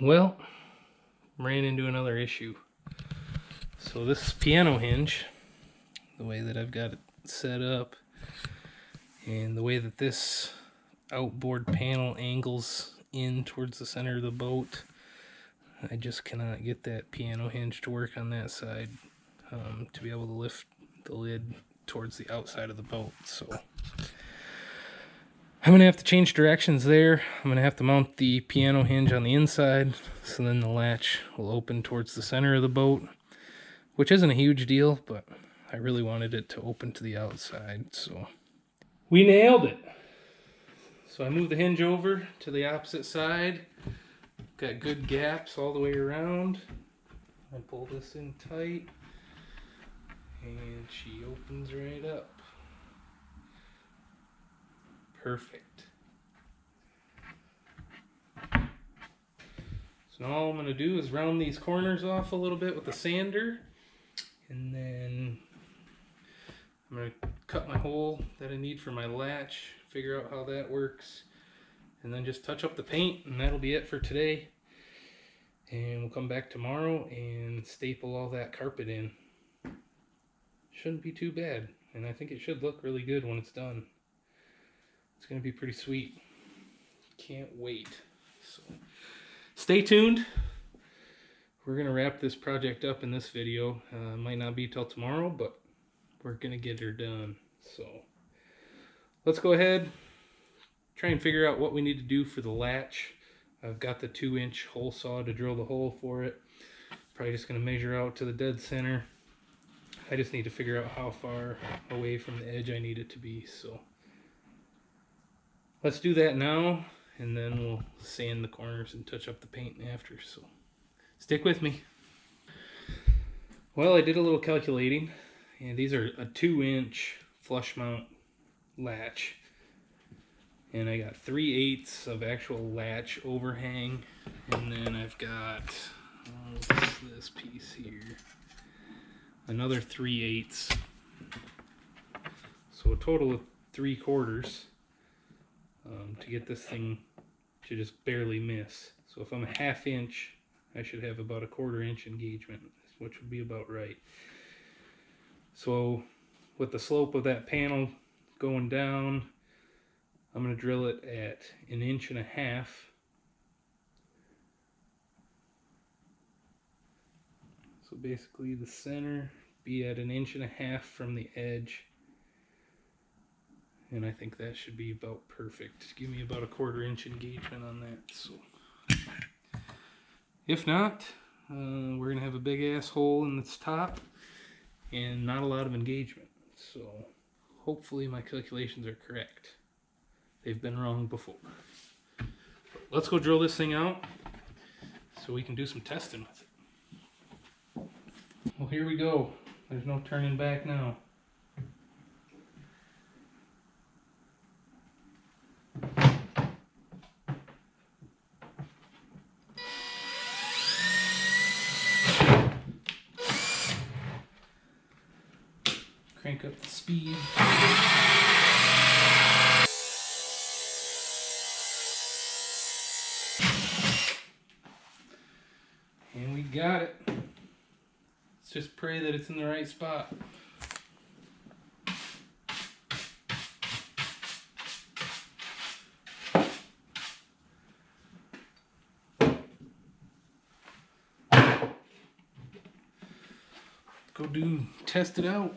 Well, ran into another issue. So this piano hinge, the way that I've got it set up, and the way that this outboard panel angles in towards the center of the boat, I just cannot get that piano hinge to work on that side to be able to lift the lid towards the outside of the boat. So I'm going to have to change directions there. I'm going to have to mount the piano hinge on the inside, so then the latch will open towards the center of the boat, which isn't a huge deal, but I really wanted it to open to the outside, so we nailed it. So I moved the hinge over to the opposite side. Got good gaps all the way around. I pull this in tight, and she opens right up. Perfect. So now all I'm going to do is round these corners off a little bit with the sander, and then I'm going to cut my hole that I need for my latch, figure out how that works, and then just touch up the paint, and that'll be it for today. And we'll come back tomorrow and staple all that carpet in. Shouldn't be too bad, and I think it should look really good when it's done. It's going to be pretty sweet. Can't wait. So stay tuned. We're going to wrap this project up in this video. Might not be till tomorrow, but we're going to get her done. So let's go ahead, try and figure out what we need to do for the latch. I've got the 2-inch hole saw to drill the hole for it. Probably just going to measure out to the dead center. I just need to figure out how far away from the edge I need it to be. So let's do that now, and then we'll sand the corners and touch up the paint after. So stick with me. Well, I did a little calculating, and these are a 2-inch flush mount latch, and I got 3/8 of actual latch overhang, and then I've got this piece here, another 3/8, so a total of 3/4 to get this thing to just barely miss. So if I'm a 1/2 inch, I should have about a 1/4 inch engagement, which would be about right. So with the slope of that panel going down, I'm going to drill it at 1.5 inches. So basically the center be at 1.5 inches from the edge, and I think that should be about perfect. Give me about a 1/4 inch engagement on that. So if not, we're gonna have a big ass hole in its top and not a lot of engagement. So hopefully my calculations are correct. They've been wrong before. But let's go drill this thing out so we can do some testing with it. Well, here we go. There's no turning back now. Crank up the speed. And we got it. Let's just pray that it's in the right spot. Go test it out.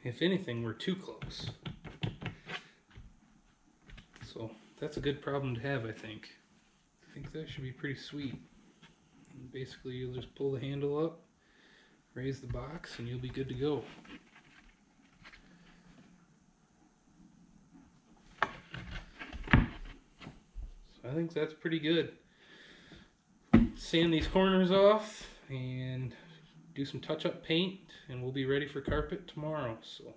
If anything, we're too close. So that's a good problem to have, I think. I think that should be pretty sweet. And basically, you'll just pull the handle up, raise the box, and you'll be good to go. So I think that's pretty good. sand these corners off and do some touch-up paint, and we'll be ready for carpet tomorrow. So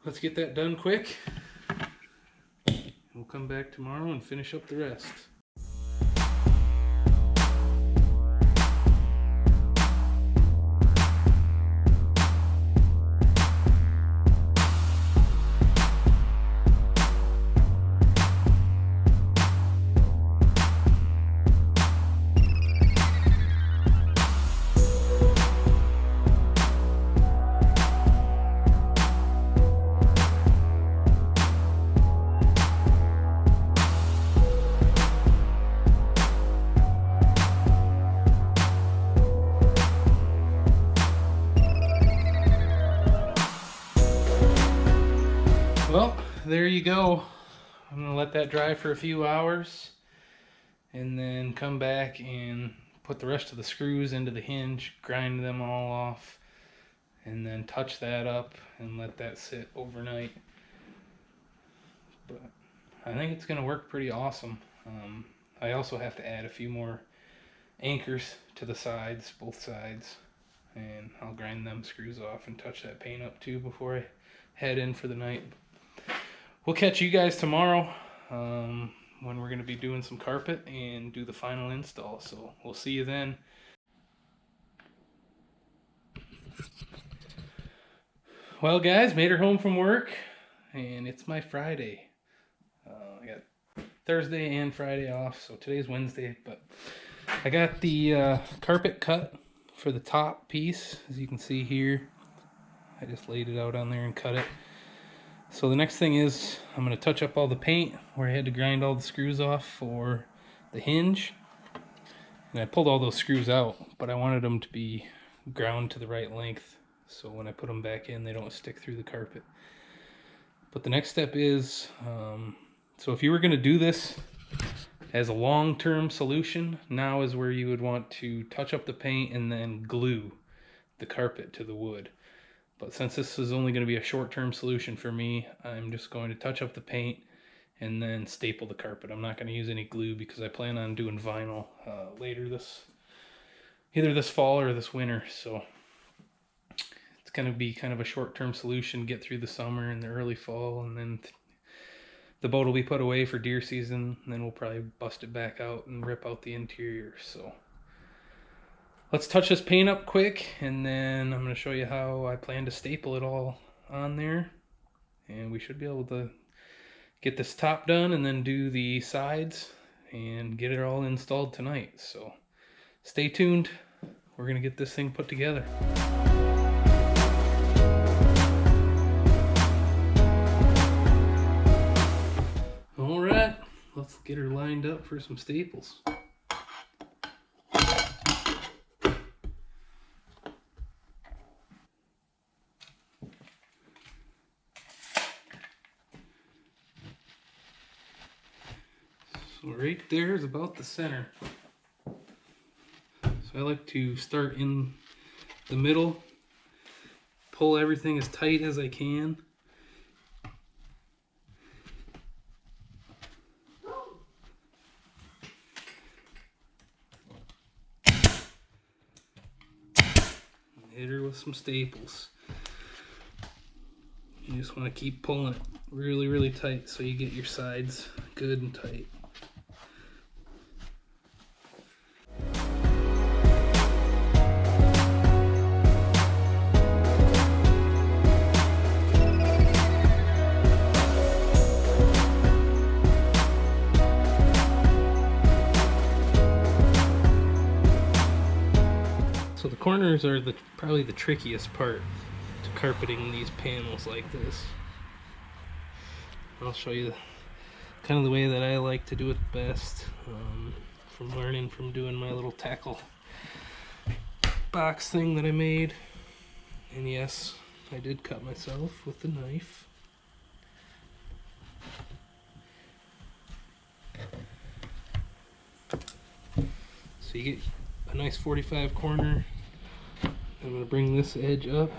let's get that done quick. We'll come back tomorrow and finish up the rest. Well, there you go. I'm gonna let that dry for a few hours and then come back and put the rest of the screws into the hinge, grind them all off, and then touch that up and let that sit overnight. But I think it's gonna work pretty awesome. I also have to add a few more anchors to the sides, both sides, and I'll grind them screws off and touch that paint up too before I head in for the night. We'll catch you guys tomorrow when we're going to be doing some carpet and do the final install. So we'll see you then. Well guys, made her home from work and it's my Friday. I got Thursday and Friday off, so today's Wednesday, but I got the carpet cut for the top piece, as you can see here. I just laid it out on there and cut it. So the next thing is I'm going to touch up all the paint where I had to grind all the screws off for the hinge. And I pulled all those screws out, but I wanted them to be ground to the right length, so when I put them back in they don't stick through the carpet. But the next step is, so if you were going to do this as a long-term solution, now is where you would want to touch up the paint and then glue the carpet to the wood. But since this is only going to be a short-term solution for me, I'm just going to touch up the paint and then staple the carpet. I'm not going to use any glue because I plan on doing vinyl later either this fall or this winter. So it's going to be kind of a short-term solution, get through the summer and the early fall, and then the boat will be put away for deer season, and then we'll probably bust it back out and rip out the interior. So let's touch this paint up quick, and then I'm going to show you how I plan to staple it all on there. And we should be able to get this top done and then do the sides and get it all installed tonight. So stay tuned. We're going to get this thing put together. All right, let's get her lined up for some staples. So right there is about the center. So I like to start in the middle, pull everything as tight as I can. Hit her with some staples. You just want to keep pulling it really, really tight so you get your sides good and tight. So the corners are probably the trickiest part to carpeting these panels like this. I'll show you kind of the way that I like to do it best, from learning from doing my little tackle box thing that I made. And yes, I did cut myself with the knife. So you get a nice 45 corner. I'm going to bring this edge up.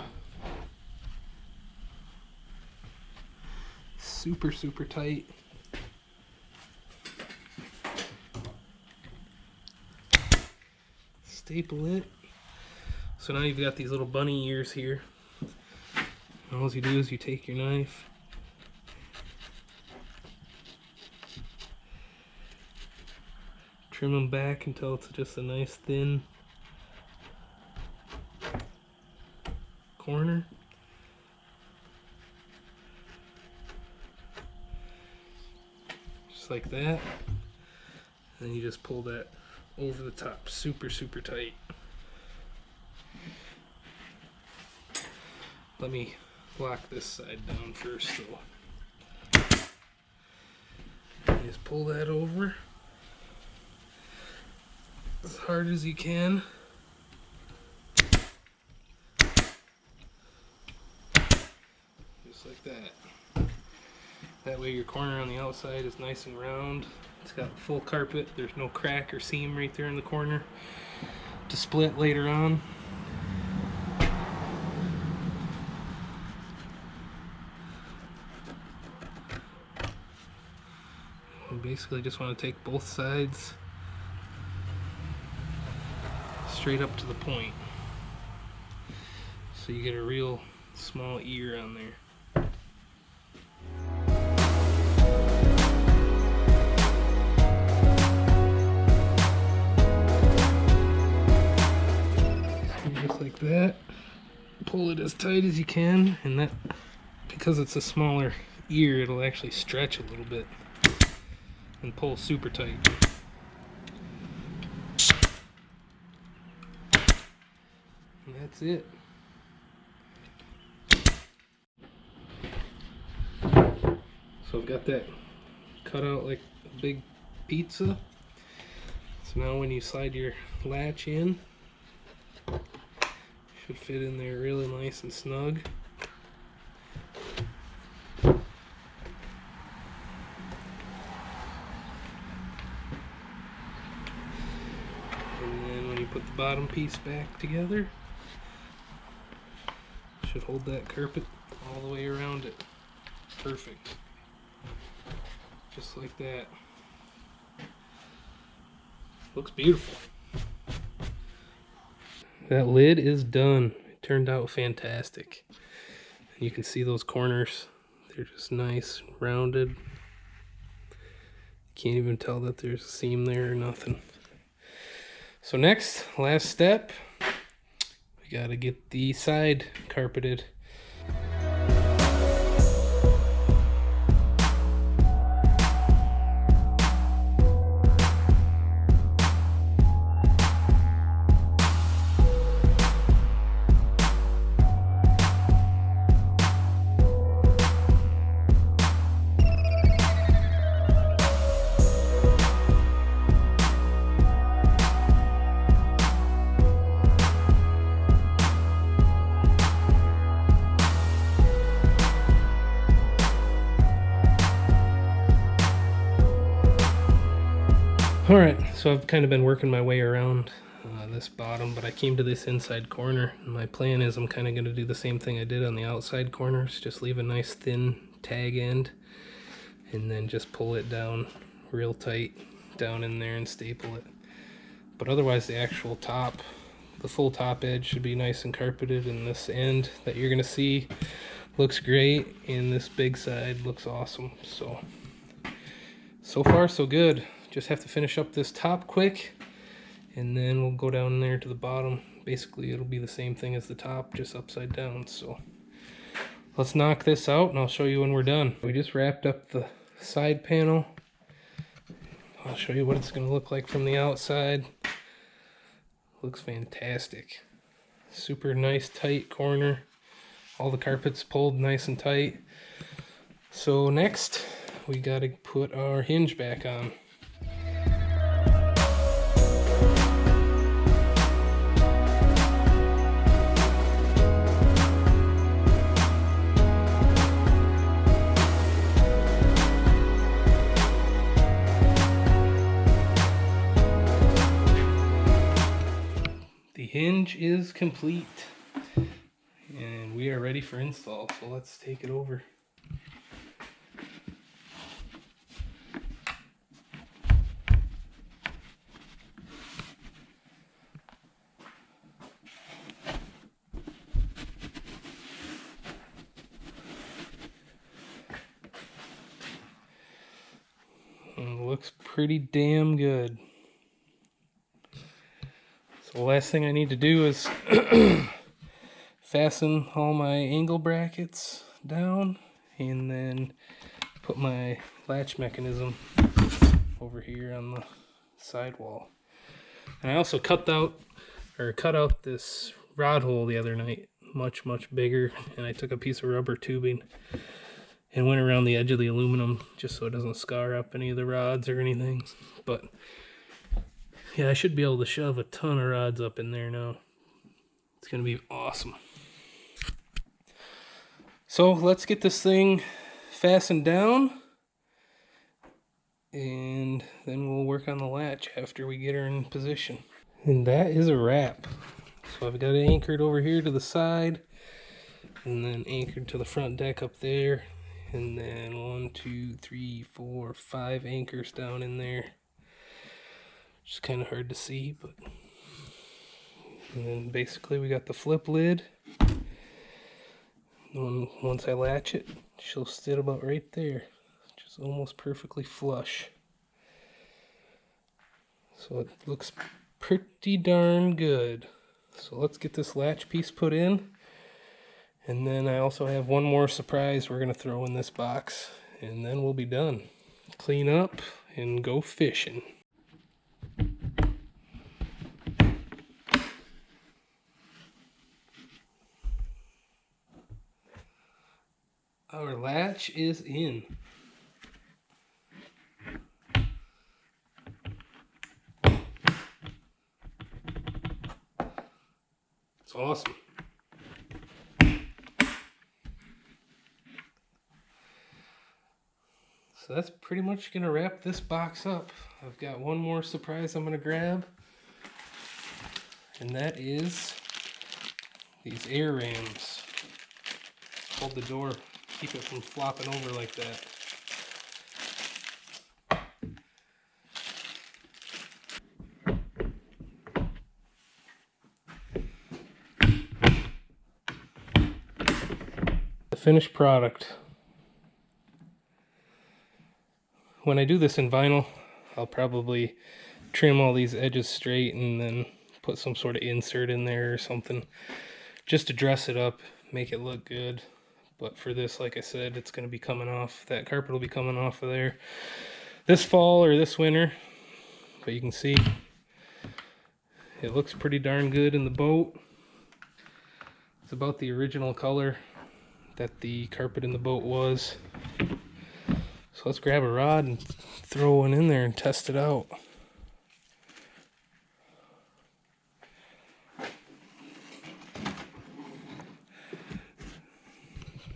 Super, super tight. staple it. So now you've got these little bunny ears here. And all you do is you take your knife, trim them back until it's just a nice thin corner. Just like that. And then you just pull that over the top, super, super tight. Let me lock this side down first, so just pull that over as hard as you can. Just like that. That way your corner on the outside is nice and round. It's got full carpet. There's no crack or seam right there in the corner to split later on. You basically just want to take both sides straight up to the point, so you get a real small ear on there. So just like that, pull it as tight as you can, and that, because it's a smaller ear, it'll actually stretch a little bit and pull super tight. And that's it. So I've got that cut out like a big pizza. So now when you slide your latch in, should fit in there really nice and snug. Put the bottom piece back together. Should hold that carpet all the way around it. Perfect. Just like that. Looks beautiful. That lid is done. It turned out fantastic. And you can see those corners. They're just nice, rounded. Can't even tell that there's a seam there or nothing. So next, last step, we gotta get the side carpeted. Alright, so I've kind of been working my way around this bottom, but I came to this inside corner. And my plan is I'm kind of going to do the same thing I did on the outside corners, just leave a nice thin tag end, and then just pull it down real tight down in there and staple it. But otherwise the actual top, the full top edge should be nice and carpeted, and this end that you're going to see looks great, and this big side looks awesome. So far so good. Just have to finish up this top quick, and then we'll go down there to the bottom. Basically it'll be the same thing as the top, just upside down. So let's knock this out and I'll show you when we're done. We just wrapped up the side panel. I'll show you what it's going to look like from the outside. Looks fantastic. Super nice tight corner. All the carpets pulled nice and tight. So next we got to put our hinge back on. The hinge is complete and we are ready for install, so let's take it over. looks pretty damn good. So the last thing I need to do is fasten all my angle brackets down and then put my latch mechanism over here on the sidewall. And I also cut out this rod hole the other night, much bigger, and I took a piece of rubber tubing and went around the edge of the aluminum just so it doesn't scar up any of the rods or anything. But yeah, I should be able to shove a ton of rods up in there now. It's gonna be awesome. So let's get this thing fastened down, and then we'll work on the latch after we get her in position. And that is a wrap. So I've got it anchored over here to the side, and then anchored to the front deck up there, and then 1, 2, 3, 4, 5 anchors down in there. Just kind of hard to see, but and then basically we got the flip lid. Once I latch it, she'll sit about right there, just almost perfectly flush. So it looks pretty darn good. So let's get this latch piece put in, and then I also have one more surprise we're gonna throw in this box, and then we'll be done. Clean up and go fishing. Our latch is in. It's awesome. So that's pretty much gonna wrap this box up. I've got one more surprise I'm gonna grab, and that is these air rams. Hold the door, keep it from flopping over like that. The finished product. When I do this in vinyl, I'll probably trim all these edges straight and then put some sort of insert in there or something just to dress it up, make it look good. But for this, like I said, it's going to be coming off. That carpet will be coming off of there this fall or this winter. But you can see it looks pretty darn good in the boat. It's about the original color that the carpet in the boat was. So let's grab a rod and throw one in there and test it out.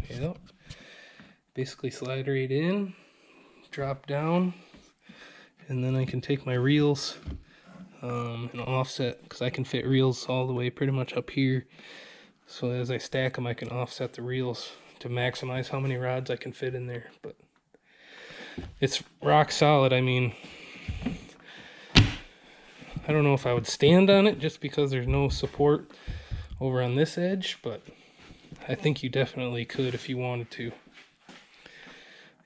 Yep. Basically slide right in, drop down, and then I can take my reels and offset, because I can fit reels all the way pretty much up here. So as I stack them, I can offset the reels to maximize how many rods I can fit in there. But it's rock solid. I mean, I don't know if I would stand on it just because there's no support over on this edge, but I think you definitely could if you wanted to.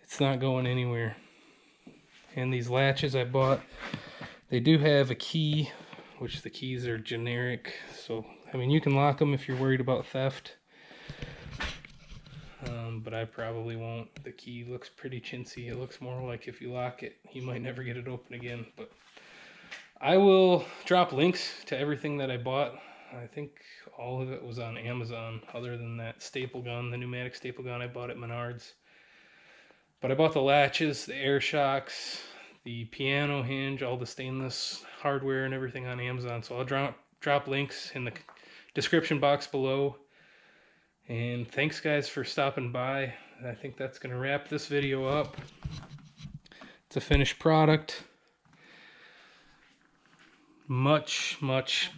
It's not going anywhere. And these latches I bought, they do have a key, which the keys are generic. So, I mean, you can lock them if you're worried about theft. But I probably won't. The key looks pretty chintzy. It looks more like if you lock it, you might never get it open again. But I will drop links to everything that I bought. I think all of it was on Amazon, other than that staple gun, the pneumatic staple gun I bought at Menards. But I bought the latches, the air shocks, the piano hinge, all the stainless hardware and everything on Amazon. So I'll drop links in the description box below. And thanks guys for stopping by. I think that's going to wrap this video up. It's a finished product. Much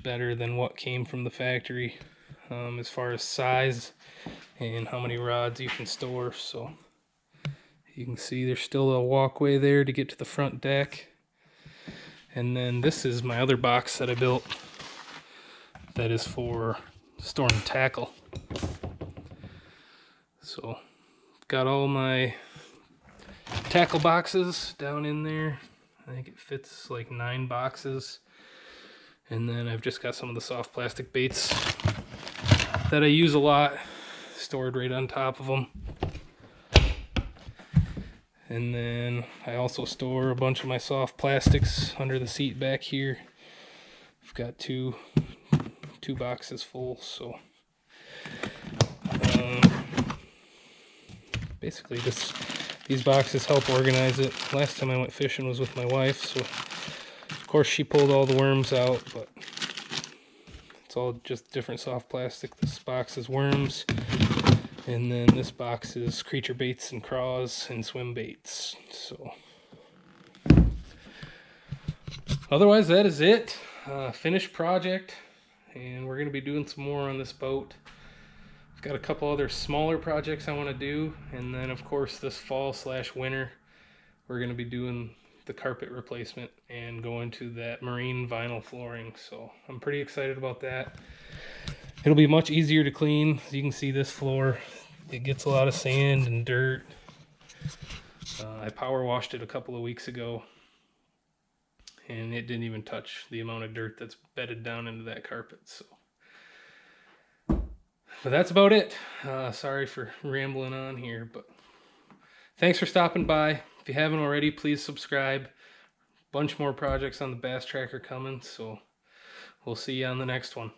better than what came from the factory as far as size and how many rods you can store. So you can see there's still a walkway there to get to the front deck. And then this is my other box that I built that is for storing tackle. So got all my tackle boxes down in there. I think it fits like 9 boxes. And then I've just got some of the soft plastic baits that I use a lot stored right on top of them. And then I also store a bunch of my soft plastics under the seat back here. I've got two boxes full, so basically these boxes help organize it. Last time I went fishing was with my wife, so of course she pulled all the worms out, but it's all just different soft plastic. This box is worms, and then this box is creature baits and craws and swim baits. So otherwise, that is it. Finished project, and we're going to be doing some more on this boat. I've got a couple other smaller projects I want to do, and then of course this fall / winter we're going to be doing the carpet replacement and going to that marine vinyl flooring. So I'm pretty excited about that. It'll be much easier to clean. As you can see, this floor, it gets a lot of sand and dirt. I power washed it a couple of weeks ago, and it didn't even touch the amount of dirt that's bedded down into that carpet. So, but that's about it. Sorry for rambling on here, but thanks for stopping by. If you haven't already, please subscribe. Bunch more projects on the Bass Tracker coming, so we'll see you on the next one.